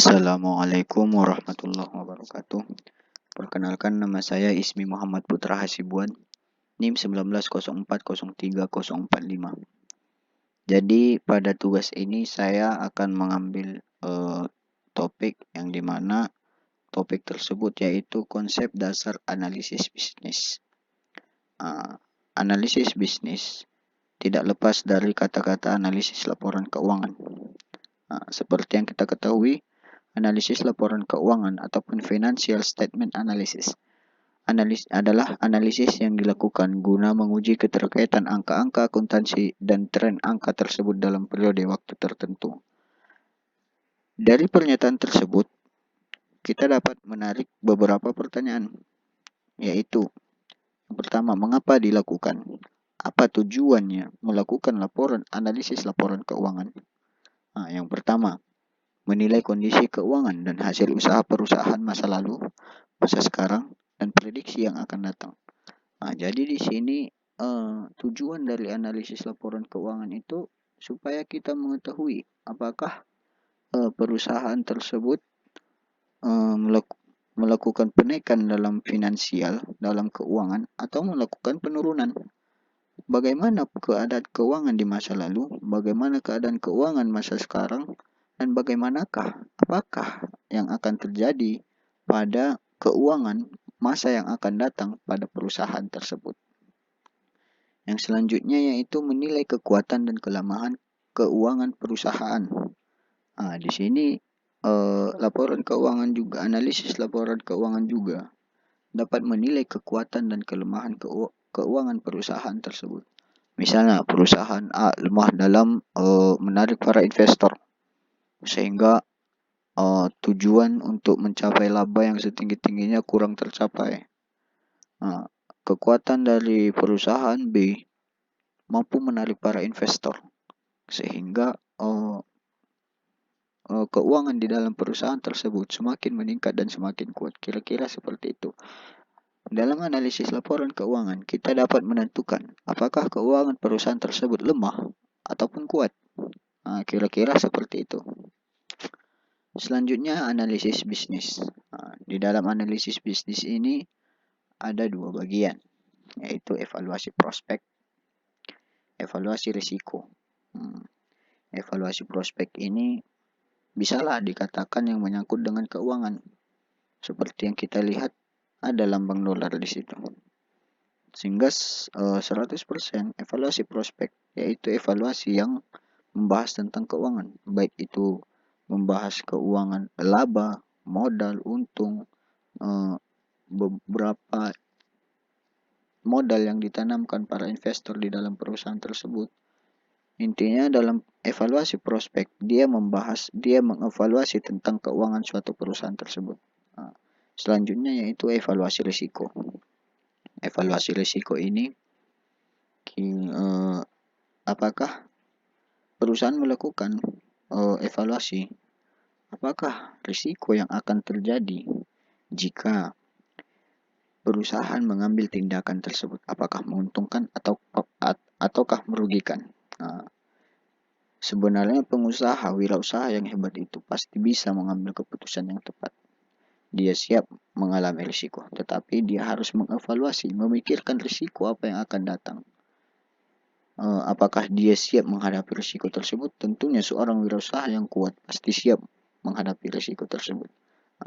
Assalamualaikum warahmatullahi wabarakatuh. Perkenalkan, nama saya Ismi Muhammad Putra Hasibuan, NIM 19040345. Jadi pada tugas ini saya akan mengambil topik yang dimana topik tersebut yaitu konsep dasar analisis bisnis. Analisis bisnis tidak lepas dari kata-kata analisis laporan keuangan. Seperti yang kita ketahui, analisis laporan keuangan ataupun financial statement analysis adalah analisis yang dilakukan guna menguji keterkaitan angka-angka akuntansi dan tren angka tersebut dalam periode waktu tertentu. Dari pernyataan tersebut, kita dapat menarik beberapa pertanyaan, yaitu yang pertama, mengapa dilakukan? Apa tujuannya melakukan analisis laporan keuangan? Yang pertama, menilai kondisi keuangan dan hasil usaha perusahaan masa lalu, masa sekarang, dan prediksi yang akan datang. Jadi di sini tujuan dari analisis laporan keuangan itu supaya kita mengetahui apakah perusahaan tersebut melakukan penaikan dalam finansial, dalam keuangan, atau melakukan penurunan. Bagaimana keadaan keuangan di masa lalu, bagaimana keadaan keuangan masa sekarang, dan apakah yang akan terjadi pada keuangan masa yang akan datang pada perusahaan tersebut. Yang selanjutnya yaitu menilai kekuatan dan kelemahan keuangan perusahaan. Di sini laporan keuangan juga, analisis laporan keuangan juga dapat menilai kekuatan dan kelemahan keuangan perusahaan tersebut. Misalnya perusahaan A lemah dalam menarik para investor, sehingga tujuan untuk mencapai laba yang setinggi-tingginya kurang tercapai. Kekuatan dari perusahaan B mampu menarik para investor, sehingga keuangan di dalam perusahaan tersebut semakin meningkat dan semakin kuat. Kira-kira seperti itu. Dalam analisis laporan keuangan, kita dapat menentukan apakah keuangan perusahaan tersebut lemah ataupun kuat. Kira-kira seperti itu. Selanjutnya, analisis bisnis. Di dalam analisis bisnis ini ada dua bagian, yaitu evaluasi prospek, evaluasi risiko. Evaluasi prospek ini bisalah dikatakan yang menyangkut dengan keuangan. Seperti yang kita lihat, ada lambang dolar di situ. Sehingga 100% evaluasi prospek, yaitu evaluasi yang membahas tentang keuangan, baik itu membahas keuangan laba, modal, untung, beberapa modal yang ditanamkan para investor di dalam perusahaan tersebut. Intinya dalam evaluasi prospek, dia mengevaluasi tentang keuangan suatu perusahaan tersebut. Selanjutnya yaitu evaluasi risiko. Evaluasi risiko ini apakah perusahaan melakukan evaluasi apakah risiko yang akan terjadi jika perusahaan mengambil tindakan tersebut, apakah menguntungkan ataukah merugikan. Sebenarnya pengusaha, wirausaha yang hebat itu pasti bisa mengambil keputusan yang tepat. Dia siap mengalami risiko, tetapi dia harus mengevaluasi, memikirkan risiko apa yang akan datang. Apakah dia siap menghadapi risiko tersebut? Tentunya seorang wirausaha yang kuat pasti siap menghadapi risiko tersebut.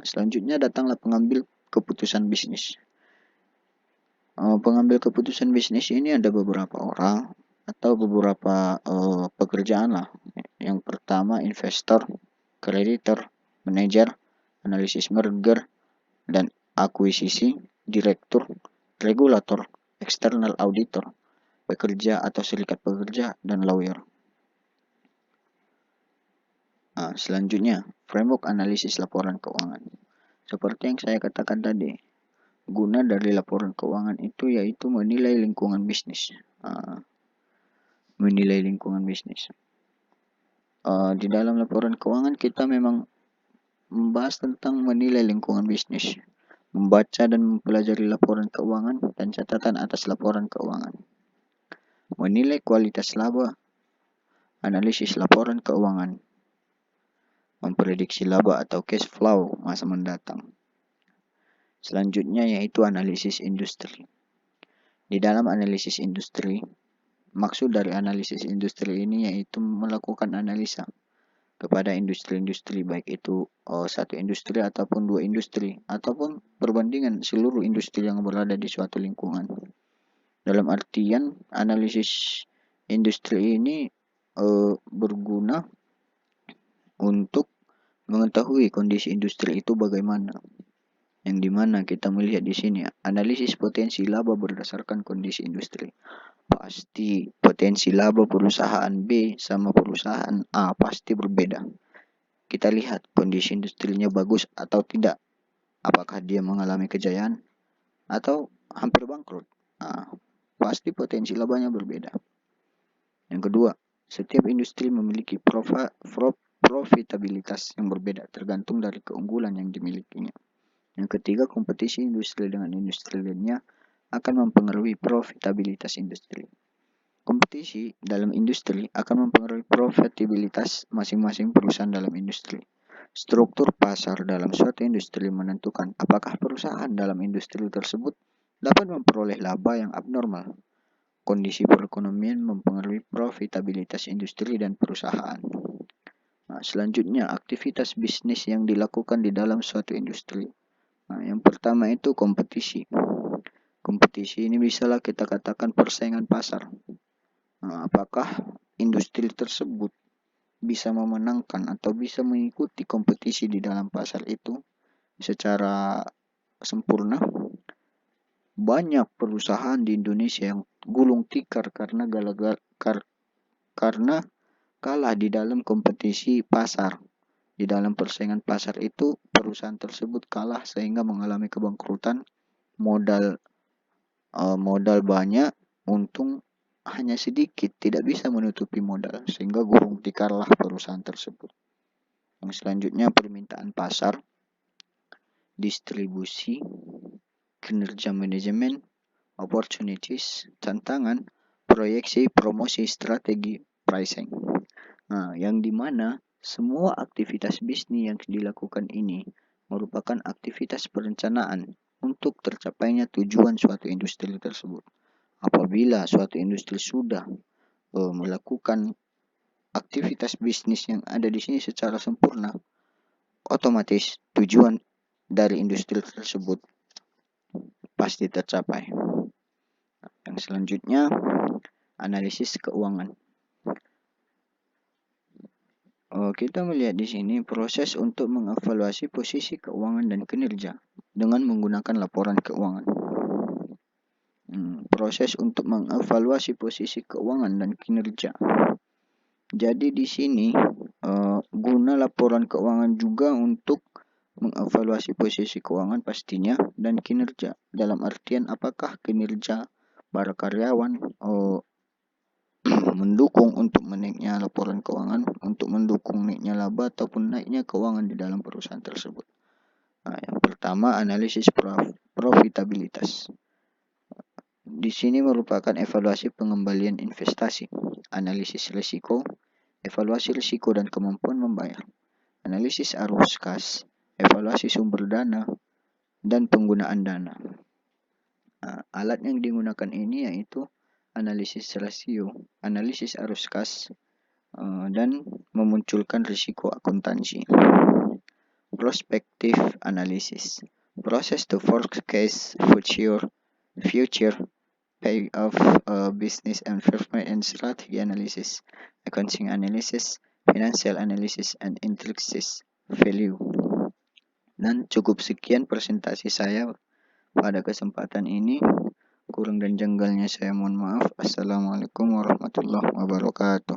Selanjutnya datanglah pengambil keputusan bisnis. Pengambil keputusan bisnis ini ada beberapa orang atau beberapa pekerjaan lah. Yang pertama investor, kreditor, manajer, analisis merger dan akuisisi, direktur, regulator, eksternal auditor, pekerja atau serikat pekerja, dan lawyer. Selanjutnya, framework analisis laporan keuangan. Seperti yang saya katakan tadi, guna dari laporan keuangan itu yaitu menilai lingkungan bisnis. Menilai lingkungan bisnis. Di dalam laporan keuangan kita memang membahas tentang menilai lingkungan bisnis, membaca dan mempelajari laporan keuangan dan catatan atas laporan keuangan, menilai kualitas laba, analisis laporan keuangan, memprediksi laba atau cash flow masa mendatang. Selanjutnya yaitu analisis industri. Di dalam analisis industri, maksud dari analisis industri ini yaitu melakukan analisa kepada industri-industri, baik itu satu industri ataupun dua industri, ataupun perbandingan seluruh industri yang berada di suatu lingkungan. Dalam artian analisis industri ini berguna untuk mengetahui kondisi industri itu bagaimana. Yang dimana kita melihat di sini analisis potensi laba berdasarkan kondisi industri. Pasti potensi laba perusahaan B sama perusahaan A pasti berbeda. Kita lihat kondisi industrinya bagus atau tidak. Apakah dia mengalami kejayaan atau hampir bangkrut. Pasti potensi labanya berbeda. Yang kedua, setiap industri memiliki profitabilitas yang berbeda tergantung dari keunggulan yang dimilikinya. Yang ketiga, kompetisi industri dengan industri lainnya akan mempengaruhi profitabilitas industri. Kompetisi dalam industri akan mempengaruhi profitabilitas masing-masing perusahaan dalam industri. Struktur pasar dalam suatu industri menentukan apakah perusahaan dalam industri tersebut dapat memperoleh laba yang abnormal. Kondisi perekonomian mempengaruhi profitabilitas industri dan perusahaan. Selanjutnya, aktivitas bisnis yang dilakukan di dalam suatu industri. Yang pertama itu kompetisi. Kompetisi ini bisalah kita katakan persaingan pasar. Apakah industri tersebut bisa memenangkan atau bisa mengikuti kompetisi di dalam pasar itu secara sempurna? Banyak perusahaan di Indonesia yang gulung tikar karena kalah di dalam kompetisi pasar. Di dalam persaingan pasar itu perusahaan tersebut kalah sehingga mengalami kebangkrutan, modal banyak, untung hanya sedikit, tidak bisa menutupi modal sehingga gulung tikarlah perusahaan tersebut. Yang selanjutnya permintaan pasar, distribusi, kinerja manajemen, opportunities, tantangan, proyeksi, promosi, strategi, pricing. Yang dimana semua aktivitas bisnis yang dilakukan ini merupakan aktivitas perencanaan untuk tercapainya tujuan suatu industri tersebut. Apabila suatu industri sudah melakukan aktivitas bisnis yang ada di sini secara sempurna, otomatis tujuan dari industri tersebut pasti tercapai. Yang selanjutnya, analisis keuangan. Kita melihat di sini proses untuk mengevaluasi posisi keuangan dan kinerja dengan menggunakan laporan keuangan. Proses untuk mengevaluasi posisi keuangan dan kinerja. Jadi di sini guna laporan keuangan juga untuk mengevaluasi posisi keuangan pastinya dan kinerja. Dalam artian apakah kinerja para karyawan mendukung untuk menaiknya laporan keuangan, untuk mendukung naiknya laba ataupun naiknya keuangan di dalam perusahaan tersebut. Yang pertama, analisis profitabilitas. Di sini merupakan evaluasi pengembalian investasi, analisis risiko, evaluasi risiko dan kemampuan membayar, analisis arus kas, evaluasi sumber dana, dan penggunaan dana. Alat yang digunakan ini yaitu analisis rasio, analisis arus kas, dan memunculkan risiko akuntansi. Prospective analysis, process to forecast future payoff business environment and strategy analysis, accounting analysis, financial analysis, and intrinsic value. Dan cukup sekian presentasi saya pada kesempatan ini. Kurang dan janggalnya saya mohon maaf. Assalamualaikum warahmatullahi wabarakatuh.